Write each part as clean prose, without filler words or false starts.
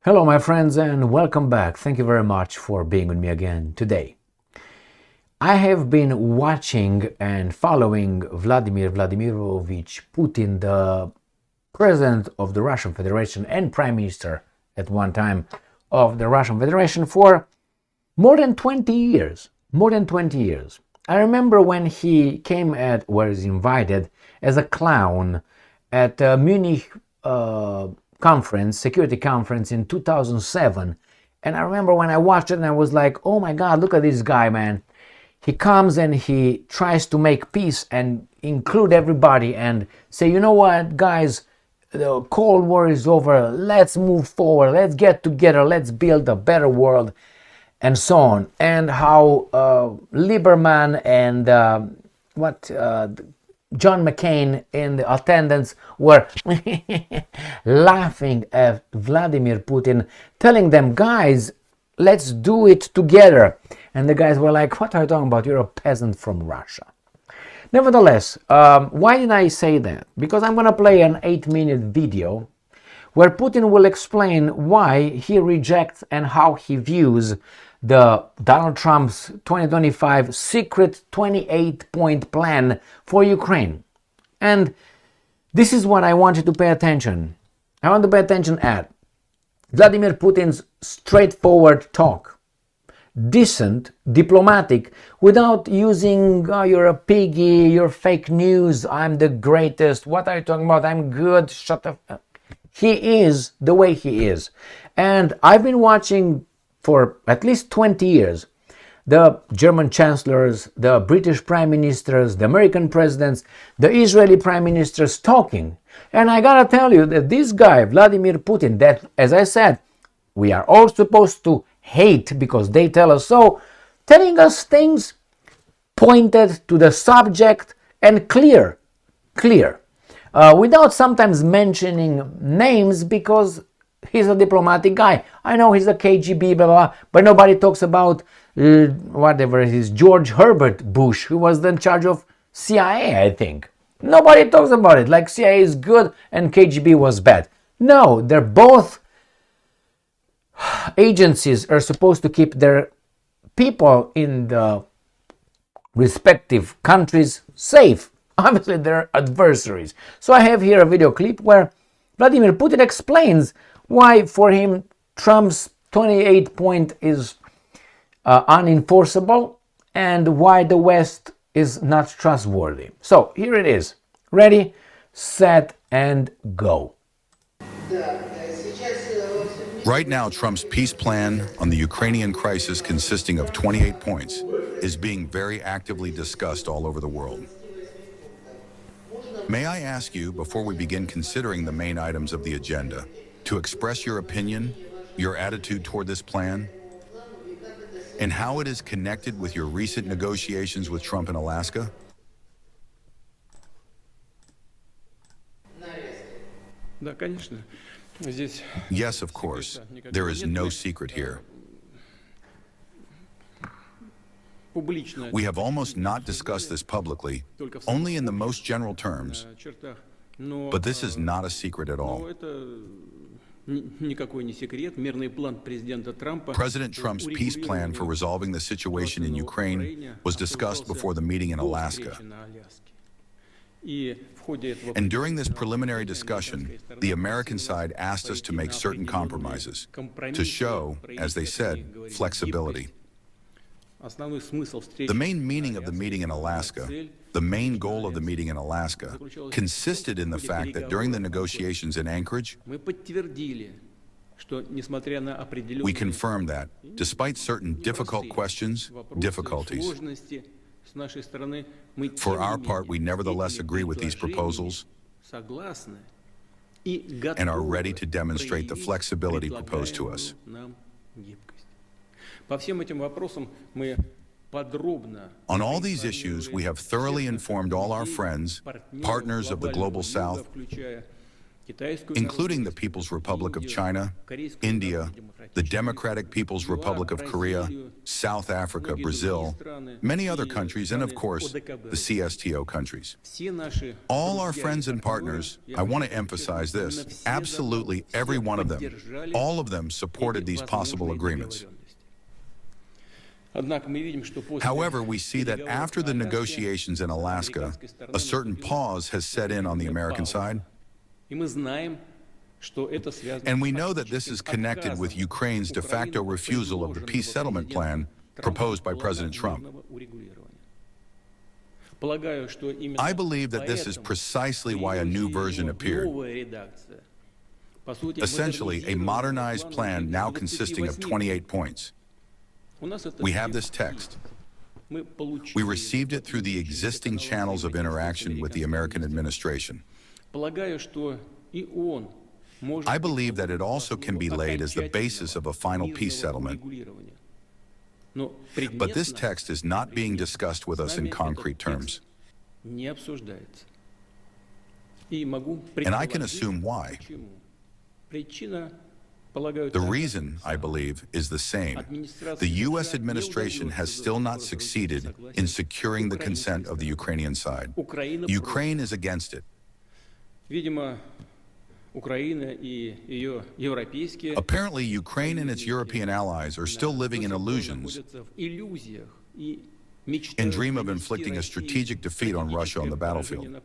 Hello my friends and welcome back. Thank you very much for being with me again today. I have been watching and following Vladimir Vladimirovich Putin, the president of the Russian Federation and prime minister at one time of the Russian Federation for more than 20 years. I remember when he came was invited as a clown at Munich security conference in 2007, and I remember when I watched it and I was like, oh my god, look at this guy, man. He comes and he tries to make peace and include everybody and say, you know what, guys, the Cold War is over, let's move forward, let's get together, let's build a better world, and so on. And how Lieberman and John McCain in the attendance were laughing at Vladimir Putin, telling them, guys, let's do it together. And the guys were like, what are you talking about? You're a peasant from Russia. Nevertheless, why did I say that? Because I'm going to play an 8-minute video where Putin will explain why he rejects and how he views the Donald Trump's 2025 secret 28-point plan for Ukraine. And this is what I want you to pay attention. I want to pay attention at Vladimir Putin's straightforward talk. Decent, diplomatic, without using, you're a piggy, you're fake news, I'm the greatest, what are you talking about, I'm good, shut up. He is the way he is. And I've been watching for at least 20 years the German chancellors, the British prime ministers, the American presidents, the Israeli prime ministers talking. And I gotta tell you that this guy, Vladimir Putin, that, as I said, we are all supposed to hate because they tell us so, telling us things pointed to the subject and clear, without sometimes mentioning names because he's a diplomatic guy. I know he's a KGB, blah, blah, but nobody talks about whatever it is, George Herbert Bush, who was in charge of CIA, I think. Nobody talks about it, like CIA is good and KGB was bad. No, they're both agencies are supposed to keep their people in the respective countries safe. Obviously, they're adversaries. So I have here a video clip where Vladimir Putin explains why for him Trump's 28-point is unenforceable and why the West is not trustworthy. So here it is. Ready, set, and go. Right now, Trump's peace plan on the Ukrainian crisis, consisting of 28 points, is being very actively discussed all over the world. May I ask you, before we begin considering the main items of the agenda, to express your opinion, your attitude toward this plan, and how it is connected with your recent negotiations with Trump in Alaska? Yes, of course. There is no secret here. We have almost not discussed this publicly, only in the most general terms, but this is not a secret at all. President Trump's peace plan for resolving the situation in Ukraine was discussed before the meeting in Alaska. And during this preliminary discussion, the American side asked us to make certain compromises, to show, as they said, flexibility. The main meaning of the meeting in Alaska, the main goal of the meeting in Alaska, consisted in the fact that during the negotiations in Anchorage, we confirmed that, despite certain difficult questions, difficulties, for our part, we nevertheless agree with these proposals and are ready to demonstrate the flexibility proposed to us. On all these issues, we have thoroughly informed all our friends, partners of the Global South, including the People's Republic of China, India, the Democratic People's Republic of Korea, South Africa, Brazil, many other countries, and of course, the CSTO countries. All our friends and partners, I want to emphasize this, absolutely every one of them, all of them supported these possible agreements. However, we see that after the negotiations in Alaska, a certain pause has set in on the American side. And we know that this is connected with Ukraine's de facto refusal of the peace settlement plan proposed by President Trump. I believe that this is precisely why a new version appeared. Essentially, a modernized plan now consisting of 28 points. We have this text. We received it through the existing channels of interaction with the American administration. I believe that it also can be laid as the basis of a final peace settlement. But this text is not being discussed with us in concrete terms. And I can assume why. The reason, I believe, is the same. The U.S. administration has still not succeeded in securing the consent of the Ukrainian side. Ukraine is against it. Apparently, Ukraine and its European allies are still living in illusions and dream of inflicting a strategic defeat on Russia on the battlefield.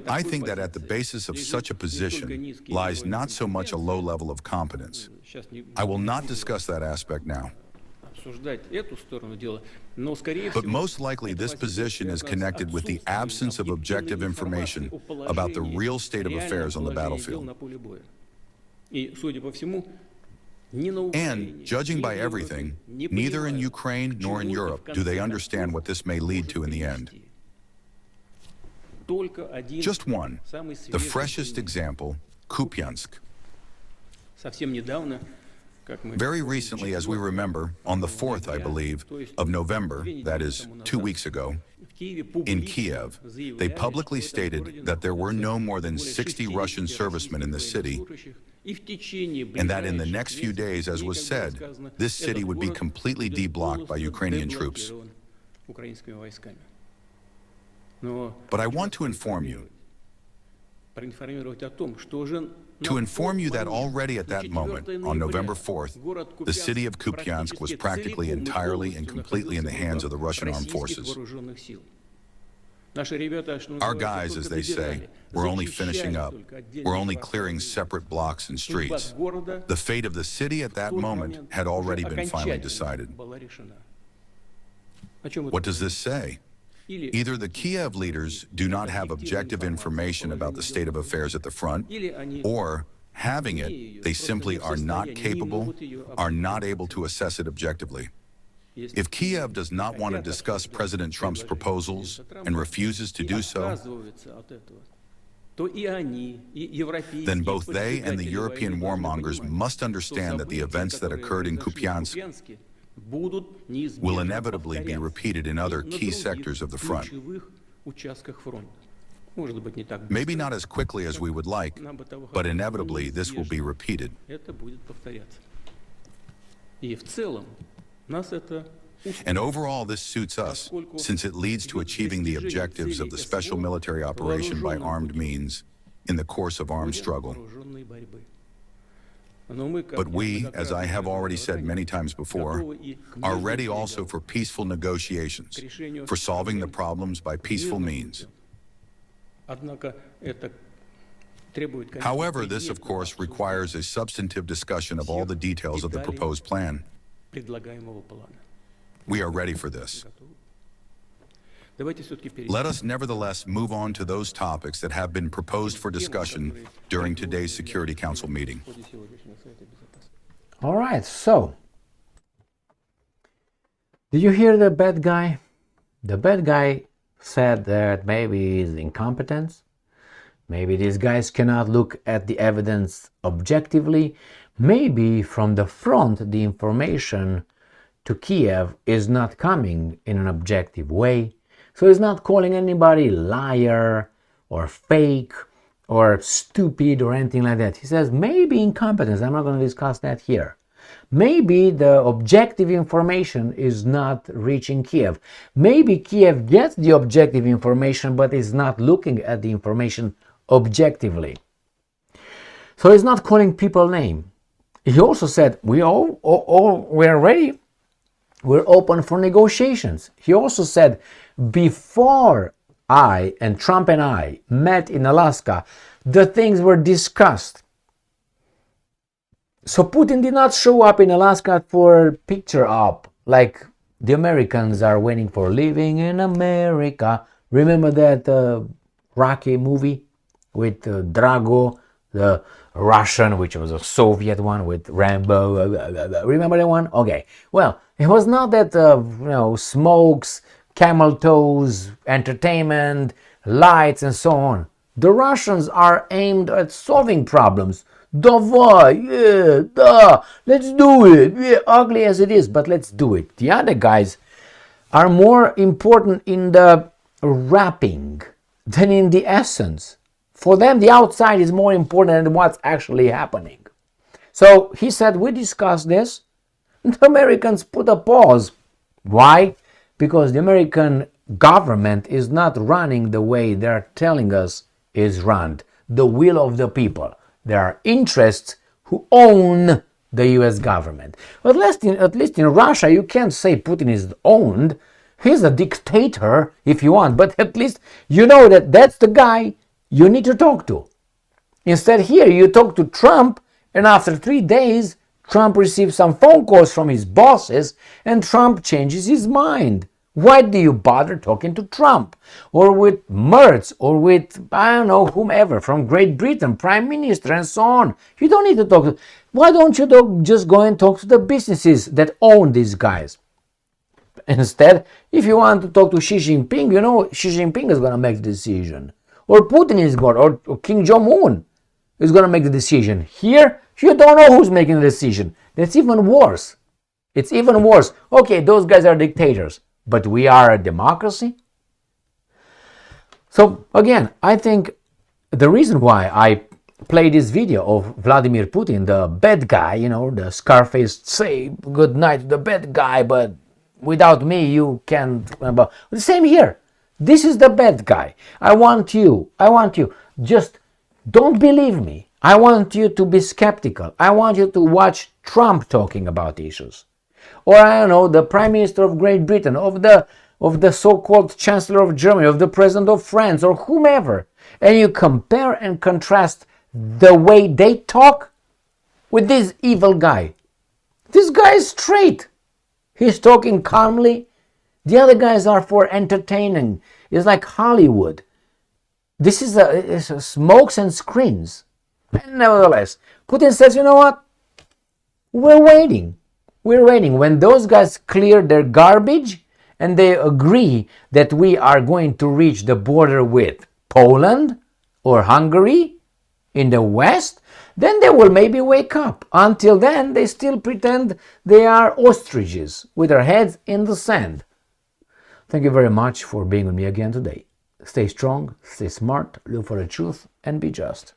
I think that at the basis of such a position lies not so much a low level of competence. I will not discuss that aspect now. But most likely this position is connected with the absence of objective information about the real state of affairs on the battlefield. And, judging by everything, neither in Ukraine nor in Europe do they understand what this may lead to in the end. Just one, the freshest example, Kupyansk. Very recently, as we remember, on the 4th, I believe, of November, that is, 2 weeks ago, in Kiev, they publicly stated that there were no more than 60 Russian servicemen in the city, and that in the next few days, as was said, this city would be completely deblocked by Ukrainian troops. But I want to inform you that already at that moment, on November 4th, the city of Kupyansk was practically entirely and completely in the hands of the Russian armed forces. Our guys, as they say, were only finishing up. We're only clearing separate blocks and streets. The fate of the city at that moment had already been finally decided. What does this say? Either the Kiev leaders do not have objective information about the state of affairs at the front, or, having it, they simply are not capable, are not able to assess it objectively. If Kiev does not want to discuss President Trump's proposals and refuses to do so, then both they and the European warmongers must understand that the events that occurred in Kupyansk will inevitably be repeated in other key sectors of the front. Maybe not as quickly as we would like, but inevitably this will be repeated. And overall, this suits us, since it leads to achieving the objectives of the special military operation by armed means in the course of armed struggle. But we, as I have already said many times before, are ready also for peaceful negotiations, for solving the problems by peaceful means. However, this, of course, requires a substantive discussion of all the details of the proposed plan. We are ready for this. Let us nevertheless move on to those topics that have been proposed for discussion during today's Security Council meeting. All right, so, did you hear the bad guy? The bad guy said that maybe it's incompetence. Maybe these guys cannot look at the evidence objectively. Maybe from the front, the information to Kiev is not coming in an objective way. So he's not calling anybody liar or fake or stupid or anything like that. He says maybe incompetence. I'm not going to discuss that here. Maybe the objective information is not reaching Kiev. Maybe Kiev gets the objective information but is not looking at the information objectively. So he's not calling people name. He also said we're ready. We're open for negotiations. He also said before Trump and I met in Alaska, the things were discussed. So Putin did not show up in Alaska for picture op, like the Americans are waiting for Living in America. Remember that Rocky movie with Drago, the Russian, which was a Soviet one with Rambo. Remember that one? Okay. Well, it was not that smokes, camel toes, entertainment, lights, and so on. The Russians are aimed at solving problems. Давай, yeah, let's do it. Yeah, ugly as it is, but let's do it. The other guys are more important in the wrapping than in the essence. For them, the outside is more important than what's actually happening. So he said, we discussed this. The Americans put a pause. Why? Because the American government is not running the way they're telling us is run. The will of the people. There are interests who own the US government. At least in Russia, you can't say Putin is owned. He's a dictator, if you want, but at least you know that that's the guy you need to talk to. Instead, here you talk to Trump, and after 3 days, Trump receives some phone calls from his bosses, and Trump changes his mind. Why do you bother talking to Trump? Or with Merz, or with, I don't know, whomever, from Great Britain, Prime Minister, and so on. You don't need to talk to... Why don't you just go and talk to the businesses that own these guys? Instead, if you want to talk to Xi Jinping, you know Xi Jinping is going to make the decision. Or Putin is going, or Kim Jong-un is going to make the decision. Here, you don't know who's making the decision. That's even worse. It's even worse. Okay, those guys are dictators, but we are a democracy. So again, I think the reason why I play this video of Vladimir Putin, the bad guy, the Scarface, say good night to the bad guy, but without me you can't. The same here. This is the bad guy. I want you, just don't believe me. I want you to be skeptical. I want you to watch Trump talking about issues. Or I don't know, the Prime Minister of Great Britain, of the so-called Chancellor of Germany, of the President of France, or whomever. And you compare and contrast the way they talk with this evil guy. This guy is straight. He's talking calmly. The other guys are for entertaining. It's like Hollywood. This is a smokes and screens. And nevertheless, Putin says, you know what? We're waiting. When those guys clear their garbage and they agree that we are going to reach the border with Poland or Hungary in the west, then they will maybe wake up. Until then, they still pretend they are ostriches with their heads in the sand. Thank you very much for being with me again today. Stay strong, stay smart, look for the truth, and be just.